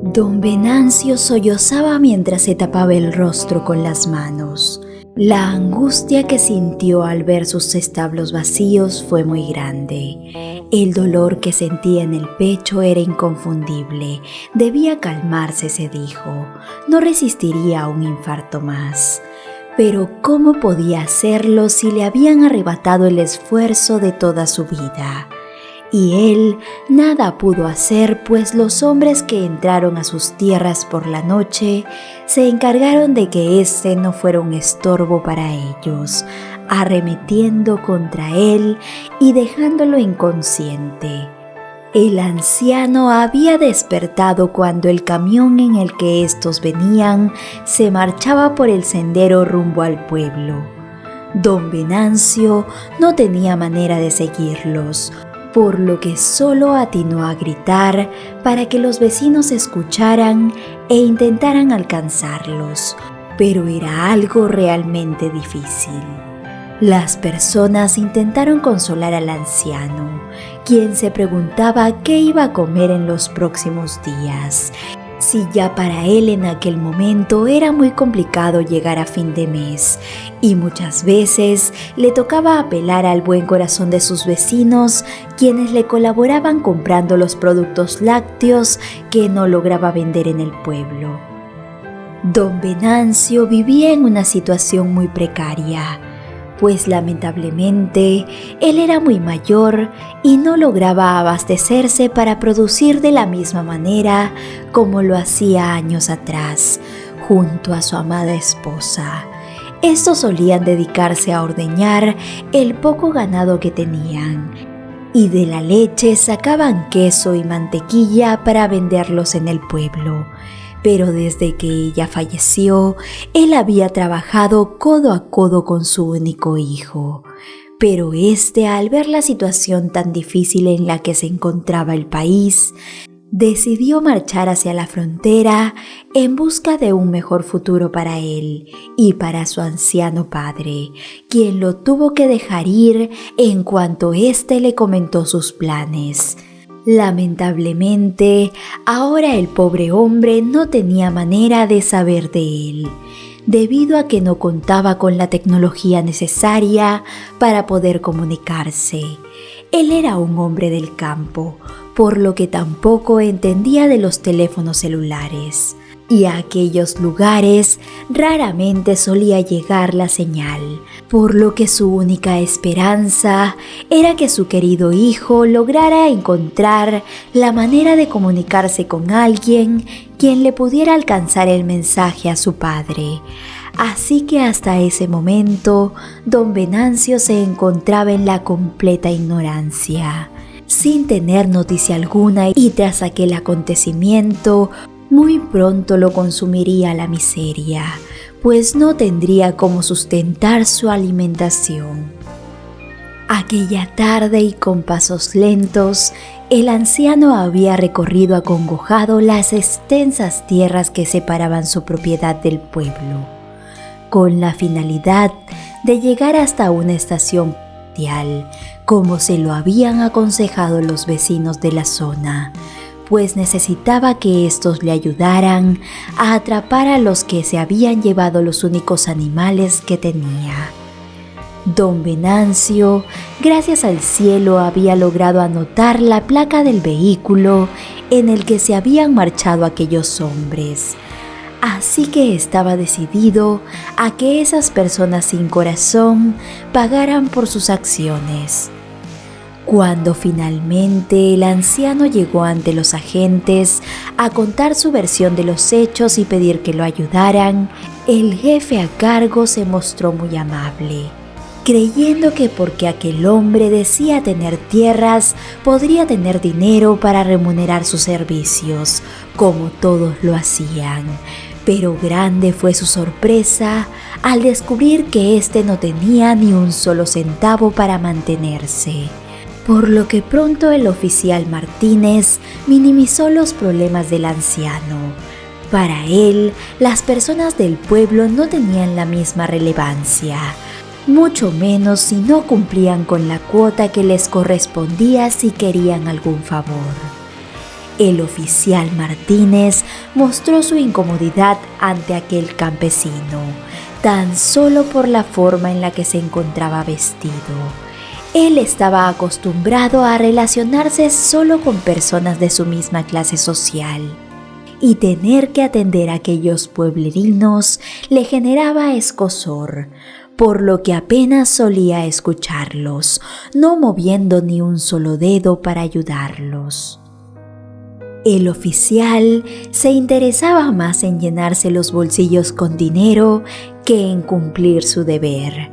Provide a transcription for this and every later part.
Don Venancio sollozaba mientras se tapaba el rostro con las manos. La angustia que sintió al ver sus establos vacíos fue muy grande. El dolor que sentía en el pecho era inconfundible. Debía calmarse, se dijo. No resistiría a un infarto más. Pero ¿cómo podía hacerlo si le habían arrebatado el esfuerzo de toda su vida? Y él nada pudo hacer, pues los hombres que entraron a sus tierras por la noche se encargaron de que éste no fuera un estorbo para ellos, arremetiendo contra él y dejándolo inconsciente. El anciano había despertado cuando el camión en el que estos venían se marchaba por el sendero rumbo al pueblo. Don Venancio no tenía manera de seguirlos, por lo que solo atinó a gritar para que los vecinos escucharan e intentaran alcanzarlos, pero era algo realmente difícil. Las personas intentaron consolar al anciano, quien se preguntaba qué iba a comer en los próximos días, si ya para él en aquel momento era muy complicado llegar a fin de mes y muchas veces le tocaba apelar al buen corazón de sus vecinos, quienes le colaboraban comprando los productos lácteos que no lograba vender en el pueblo. Don Venancio vivía en una situación muy precaria, pues lamentablemente él era muy mayor y no lograba abastecerse para producir de la misma manera como lo hacía años atrás, junto a su amada esposa. Estos solían dedicarse a ordeñar el poco ganado que tenían, y de la leche sacaban queso y mantequilla para venderlos en el pueblo. Pero desde que ella falleció, él había trabajado codo a codo con su único hijo. Pero al ver la situación tan difícil en la que se encontraba el país, decidió marchar hacia la frontera en busca de un mejor futuro para él y para su anciano padre, quien lo tuvo que dejar ir en cuanto le comentó sus planes. Lamentablemente, ahora el pobre hombre no tenía manera de saber de él, debido a que no contaba con la tecnología necesaria para poder comunicarse. Él era un hombre del campo, por lo que tampoco entendía de los teléfonos celulares, y a aquellos lugares raramente solía llegar la señal, por lo que su única esperanza era que su querido hijo lograra encontrar la manera de comunicarse con alguien quien le pudiera alcanzar el mensaje a su padre. Así que hasta ese momento, don Venancio se encontraba en la completa ignorancia, sin tener noticia alguna, y tras aquel acontecimiento, muy pronto lo consumiría la miseria, pues no tendría cómo sustentar su alimentación. Aquella tarde y con pasos lentos, el anciano había recorrido acongojado las extensas tierras que separaban su propiedad del pueblo, con la finalidad de llegar hasta una estación policial, como se lo habían aconsejado los vecinos de la zona, pues necesitaba que estos le ayudaran a atrapar a los que se habían llevado los únicos animales que tenía. Don Venancio, gracias al cielo, había logrado anotar la placa del vehículo en el que se habían marchado aquellos hombres. Así que estaba decidido a que esas personas sin corazón pagaran por sus acciones. Cuando finalmente el anciano llegó ante los agentes a contar su versión de los hechos y pedir que lo ayudaran, el jefe a cargo se mostró muy amable, creyendo que porque aquel hombre decía tener tierras, podría tener dinero para remunerar sus servicios, como todos lo hacían. Pero grande fue su sorpresa al descubrir que no tenía ni un solo centavo para mantenerse. Por lo que pronto el oficial Martínez minimizó los problemas del anciano. Para él, las personas del pueblo no tenían la misma relevancia, mucho menos si no cumplían con la cuota que les correspondía si querían algún favor. El oficial Martínez mostró su incomodidad ante aquel campesino, tan solo por la forma en la que se encontraba vestido. Él estaba acostumbrado a relacionarse solo con personas de su misma clase social, y tener que atender a aquellos pueblerinos le generaba escozor, por lo que apenas solía escucharlos, no moviendo ni un solo dedo para ayudarlos. El oficial se interesaba más en llenarse los bolsillos con dinero que en cumplir su deber.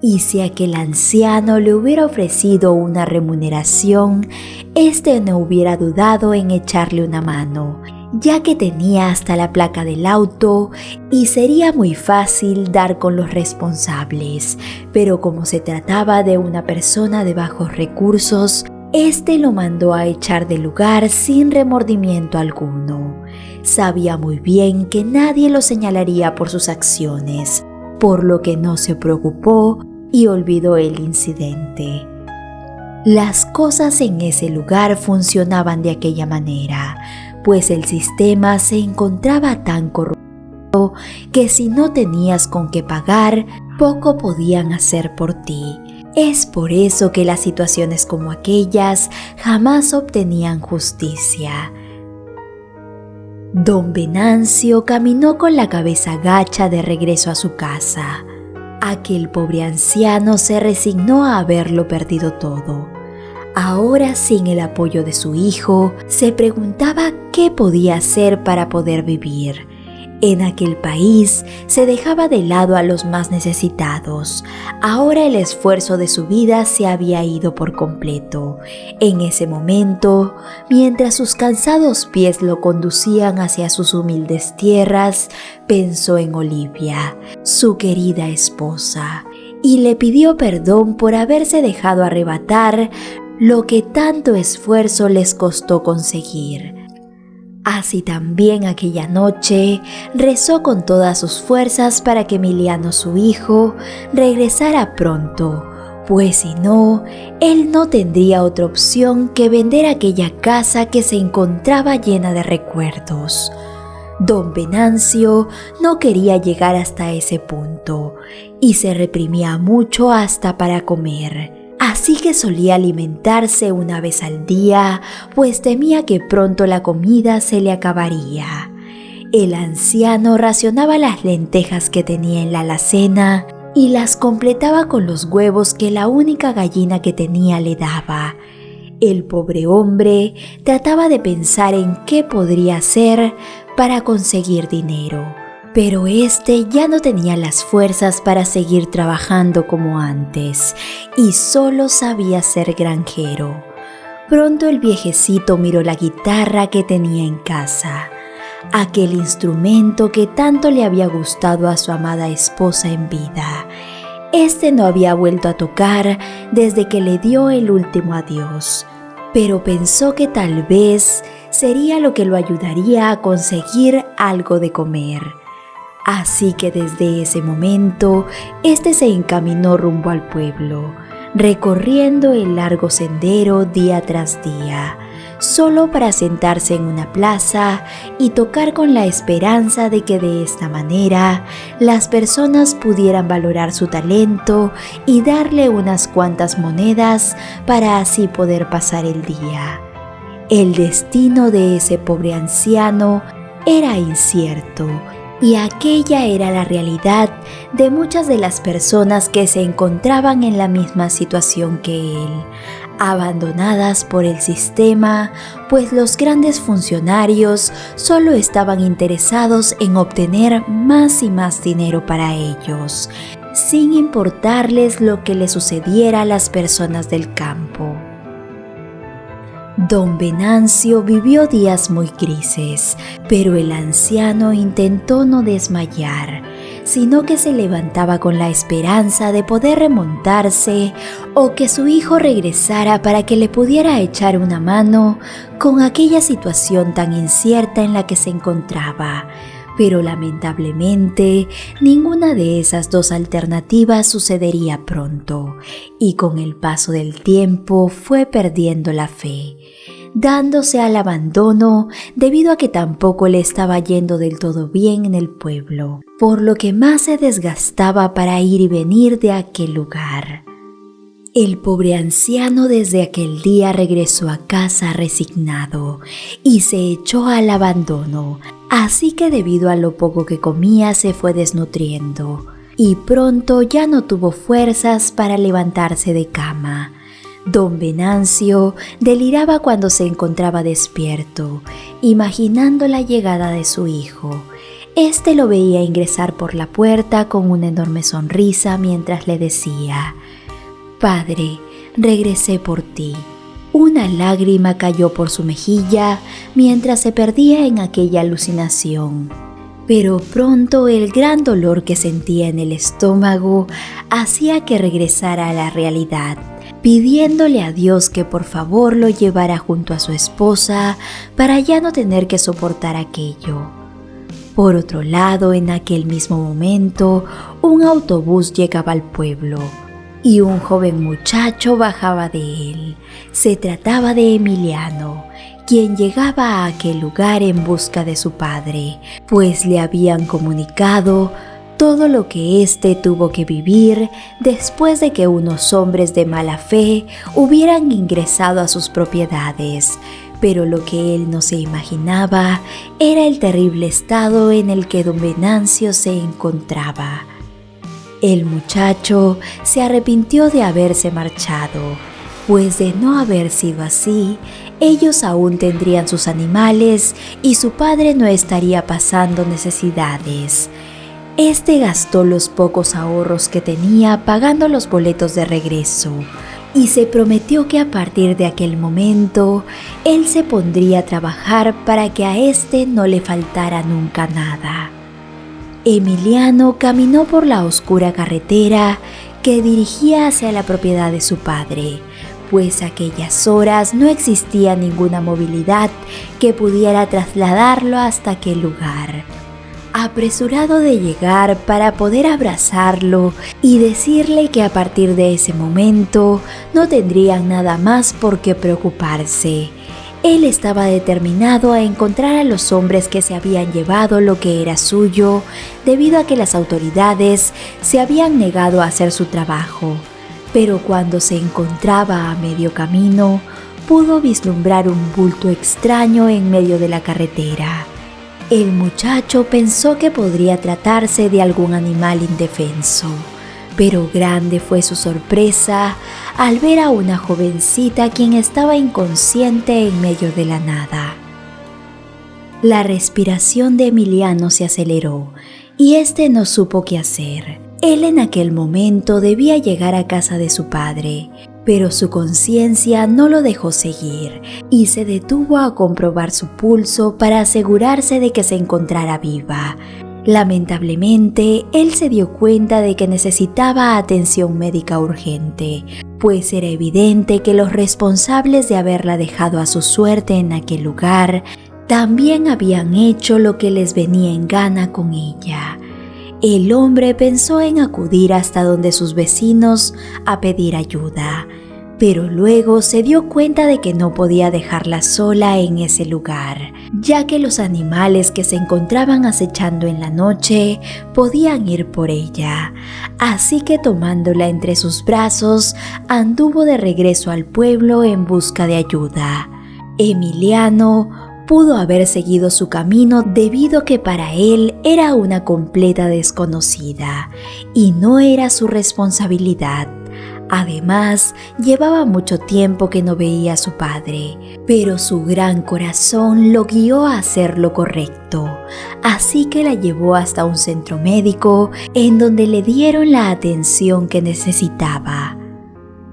Y si aquel anciano le hubiera ofrecido una remuneración, éste no hubiera dudado en echarle una mano, ya que tenía hasta la placa del auto y sería muy fácil dar con los responsables. Pero como se trataba de una persona de bajos recursos, este lo mandó a echar del lugar sin remordimiento alguno. Sabía muy bien que nadie lo señalaría por sus acciones, por lo que no se preocupó y olvidó el incidente. Las cosas en ese lugar funcionaban de aquella manera, pues el sistema se encontraba tan corrupto que si no tenías con qué pagar, poco podían hacer por ti. Es por eso que las situaciones como aquellas jamás obtenían justicia. Don Venancio caminó con la cabeza gacha de regreso a su casa. Aquel pobre anciano se resignó a haberlo perdido todo. Ahora, sin el apoyo de su hijo, se preguntaba qué podía hacer para poder vivir. En aquel país se dejaba de lado a los más necesitados. Ahora el esfuerzo de su vida se había ido por completo. En ese momento, mientras sus cansados pies lo conducían hacia sus humildes tierras, pensó en Olivia, su querida esposa, y le pidió perdón por haberse dejado arrebatar lo que tanto esfuerzo les costó conseguir. Así también aquella noche rezó con todas sus fuerzas para que Emiliano, su hijo, regresara pronto, pues si no, él no tendría otra opción que vender aquella casa que se encontraba llena de recuerdos. Don Venancio no quería llegar hasta ese punto y se reprimía mucho hasta para comer. Así que solía alimentarse una vez al día, pues temía que pronto la comida se le acabaría. El anciano racionaba las lentejas que tenía en la alacena y las completaba con los huevos que la única gallina que tenía le daba. El pobre hombre trataba de pensar en qué podría hacer para conseguir dinero, pero este ya no tenía las fuerzas para seguir trabajando como antes y solo sabía ser granjero. Pronto el viejecito miró la guitarra que tenía en casa, aquel instrumento que tanto le había gustado a su amada esposa en vida. Este no había vuelto a tocar desde que le dio el último adiós, pero pensó que tal vez sería lo que lo ayudaría a conseguir algo de comer. Así que desde ese momento, este se encaminó rumbo al pueblo, recorriendo el largo sendero día tras día, solo para sentarse en una plaza y tocar con la esperanza de que de esta manera las personas pudieran valorar su talento y darle unas cuantas monedas para así poder pasar el día. El destino de ese pobre anciano era incierto, y aquella era la realidad de muchas de las personas que se encontraban en la misma situación que él, abandonadas por el sistema, pues los grandes funcionarios solo estaban interesados en obtener más y más dinero para ellos, sin importarles lo que le sucediera a las personas del campo. Don Venancio vivió días muy grises, pero el anciano intentó no desmayar, sino que se levantaba con la esperanza de poder remontarse o que su hijo regresara para que le pudiera echar una mano con aquella situación tan incierta en la que se encontraba. Pero lamentablemente ninguna de esas dos alternativas sucedería pronto, y con el paso del tiempo fue perdiendo la fe. dándose al abandono debido a que tampoco le estaba yendo del todo bien en el pueblo, por lo que más se desgastaba para ir y venir de aquel lugar. El pobre anciano desde aquel día regresó a casa resignado y se echó al abandono, así que debido a lo poco que comía se fue desnutriendo y pronto ya no tuvo fuerzas para levantarse de cama. Don Venancio deliraba cuando se encontraba despierto, imaginando la llegada de su hijo. Este lo veía ingresar por la puerta con una enorme sonrisa mientras le decía: «Padre, regresé por ti». Una lágrima cayó por su mejilla mientras se perdía en aquella alucinación. Pero pronto el gran dolor que sentía en el estómago hacía que regresara a la realidad, pidiéndole a Dios que por favor lo llevara junto a su esposa para ya no tener que soportar aquello. Por otro lado, en aquel mismo momento, un autobús llegaba al pueblo y un joven muchacho bajaba de él. Se trataba de Emiliano, quien llegaba a aquel lugar en busca de su padre, pues le habían comunicado todo lo que éste tuvo que vivir después de que unos hombres de mala fe hubieran ingresado a sus propiedades. Pero lo que él no se imaginaba era el terrible estado en el que don Venancio se encontraba. El muchacho se arrepintió de haberse marchado, pues de no haber sido así, ellos aún tendrían sus animales y su padre no estaría pasando necesidades. Este gastó los pocos ahorros que tenía pagando los boletos de regreso y se prometió que a partir de aquel momento él se pondría a trabajar para que a este no le faltara nunca nada. Emiliano caminó por la oscura carretera que dirigía hacia la propiedad de su padre, pues a aquellas horas no existía ninguna movilidad que pudiera trasladarlo hasta aquel lugar. Apresurado de llegar para poder abrazarlo y decirle que a partir de ese momento no tendrían nada más por qué preocuparse. Él estaba determinado a encontrar a los hombres que se habían llevado lo que era suyo debido a que las autoridades se habían negado a hacer su trabajo. Pero cuando se encontraba a medio camino, pudo vislumbrar un bulto extraño en medio de la carretera. El muchacho pensó que podría tratarse de algún animal indefenso, pero grande fue su sorpresa al ver a una jovencita quien estaba inconsciente en medio de la nada. La respiración de Emiliano se aceleró y este no supo qué hacer. Él en aquel momento debía llegar a casa de su padre, pero su conciencia no lo dejó seguir y se detuvo a comprobar su pulso para asegurarse de que se encontrara viva. Lamentablemente, él se dio cuenta de que necesitaba atención médica urgente, pues era evidente que los responsables de haberla dejado a su suerte en aquel lugar también habían hecho lo que les venía en gana con ella. El hombre pensó en acudir hasta donde sus vecinos a pedir ayuda, pero luego se dio cuenta de que no podía dejarla sola en ese lugar, ya que los animales que se encontraban acechando en la noche podían ir por ella. Así que tomándola entre sus brazos, anduvo de regreso al pueblo en busca de ayuda. Emiliano pudo haber seguido su camino debido a que para él era una completa desconocida y no era su responsabilidad. Además, llevaba mucho tiempo que no veía a su padre, pero su gran corazón lo guió a hacer lo correcto, así que la llevó hasta un centro médico en donde le dieron la atención que necesitaba.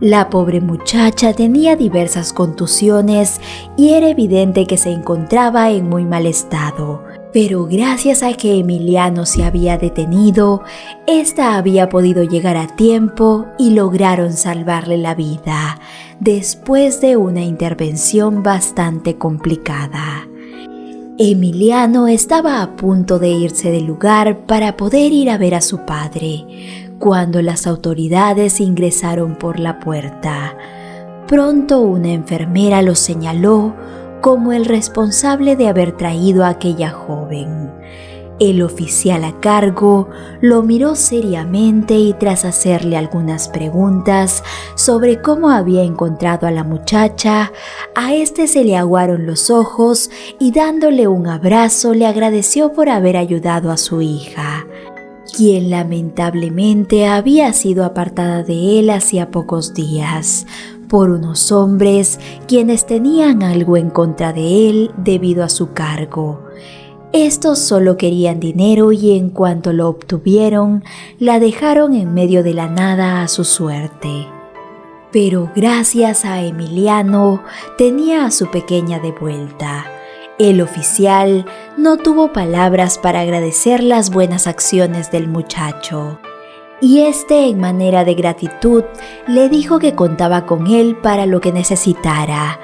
La pobre muchacha tenía diversas contusiones y era evidente que se encontraba en muy mal estado, pero gracias a que Emiliano se había detenido, ésta había podido llegar a tiempo y lograron salvarle la vida, después de una intervención bastante complicada. Emiliano estaba a punto de irse del lugar para poder ir a ver a su padre, cuando las autoridades ingresaron por la puerta. Pronto una enfermera lo señaló como el responsable de haber traído a aquella joven. El oficial a cargo lo miró seriamente y tras hacerle algunas preguntas sobre cómo había encontrado a la muchacha, a este se le aguaron los ojos y dándole un abrazo le agradeció por haber ayudado a su hija, quien lamentablemente había sido apartada de él hacía pocos días por unos hombres quienes tenían algo en contra de él debido a su cargo. Estos solo querían dinero y en cuanto lo obtuvieron, la dejaron en medio de la nada a su suerte. Pero gracias a Emiliano, tenía a su pequeña de vuelta. El oficial no tuvo palabras para agradecer las buenas acciones del muchacho. Y en manera de gratitud, le dijo que contaba con él para lo que necesitara.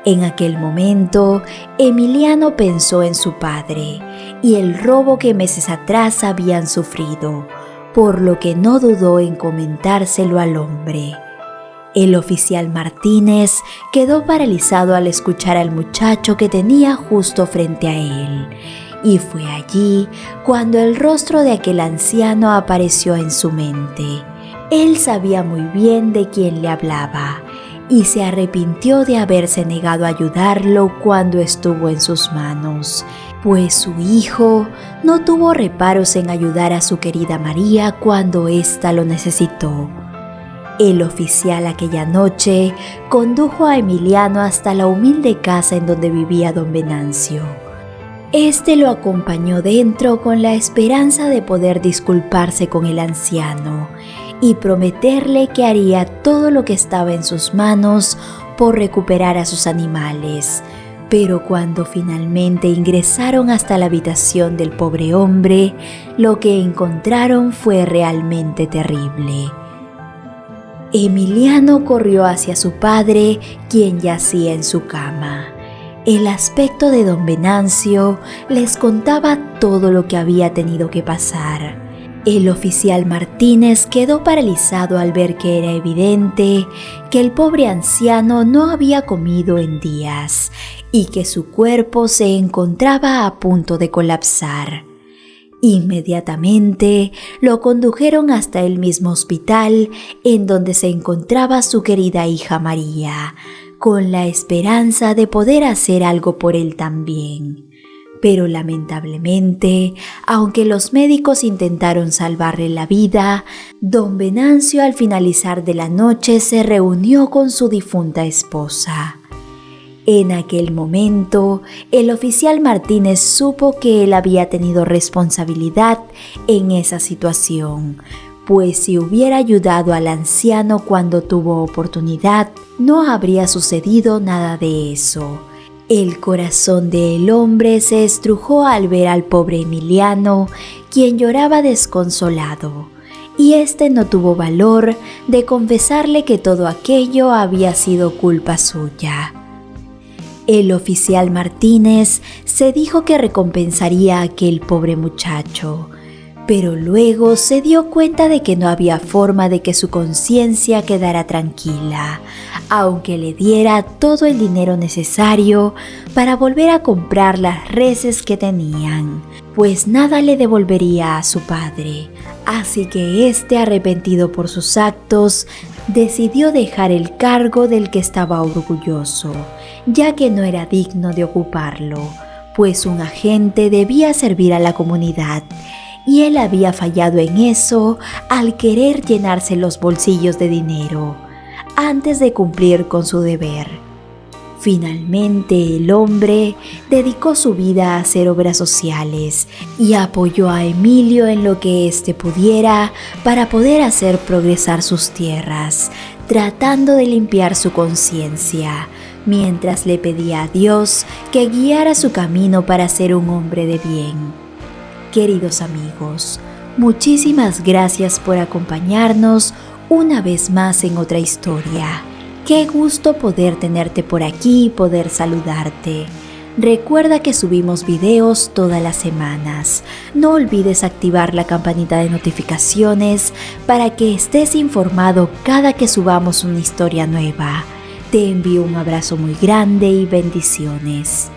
En aquel momento, Emiliano pensó en su padre y el robo que meses atrás habían sufrido, por lo que no dudó en comentárselo al hombre. El oficial Martínez quedó paralizado al escuchar al muchacho que tenía justo frente a él, y fue allí cuando el rostro de aquel anciano apareció en su mente. Él sabía muy bien de quién le hablaba, y se arrepintió de haberse negado a ayudarlo cuando estuvo en sus manos, pues su hijo no tuvo reparos en ayudar a su querida María cuando ésta lo necesitó. El oficial aquella noche condujo a Emiliano hasta la humilde casa en donde vivía don Venancio. Este lo acompañó dentro con la esperanza de poder disculparse con el anciano y prometerle que haría todo lo que estaba en sus manos por recuperar a sus animales. Pero cuando finalmente ingresaron hasta la habitación del pobre hombre, lo que encontraron fue realmente terrible. Emiliano corrió hacia su padre, quien yacía en su cama. El aspecto de don Venancio les contaba todo lo que había tenido que pasar. El oficial Martínez quedó paralizado al ver que era evidente que el pobre anciano no había comido en días y que su cuerpo se encontraba a punto de colapsar. Inmediatamente lo condujeron hasta el mismo hospital en donde se encontraba su querida hija María, con la esperanza de poder hacer algo por él también. Pero lamentablemente, aunque los médicos intentaron salvarle la vida, don Venancio al finalizar de la noche se reunió con su difunta esposa. En aquel momento, el oficial Martínez supo que él había tenido responsabilidad en esa situación, pues si hubiera ayudado al anciano cuando tuvo oportunidad, no habría sucedido nada de eso. El corazón del hombre se estrujó al ver al pobre Emiliano, quien lloraba desconsolado, y no tuvo valor de confesarle que todo aquello había sido culpa suya. El oficial Martínez se dijo que recompensaría a aquel pobre muchacho, pero luego se dio cuenta de que no había forma de que su conciencia quedara tranquila, aunque le diera todo el dinero necesario para volver a comprar las reses que tenían, pues nada le devolvería a su padre. Así que arrepentido por sus actos, decidió dejar el cargo del que estaba orgulloso, ya que no era digno de ocuparlo, pues un agente debía servir a la comunidad, y él había fallado en eso al querer llenarse los bolsillos de dinero, antes de cumplir con su deber. Finalmente el hombre dedicó su vida a hacer obras sociales y apoyó a Emilio en lo que pudiera para poder hacer progresar sus tierras, tratando de limpiar su conciencia, mientras le pedía a Dios que guiara su camino para ser un hombre de bien. Queridos amigos, muchísimas gracias por acompañarnos una vez más en otra historia. Qué gusto poder tenerte por aquí y poder saludarte. Recuerda que subimos videos todas las semanas. No olvides activar la campanita de notificaciones para que estés informado cada que subamos una historia nueva. Te envío un abrazo muy grande y bendiciones.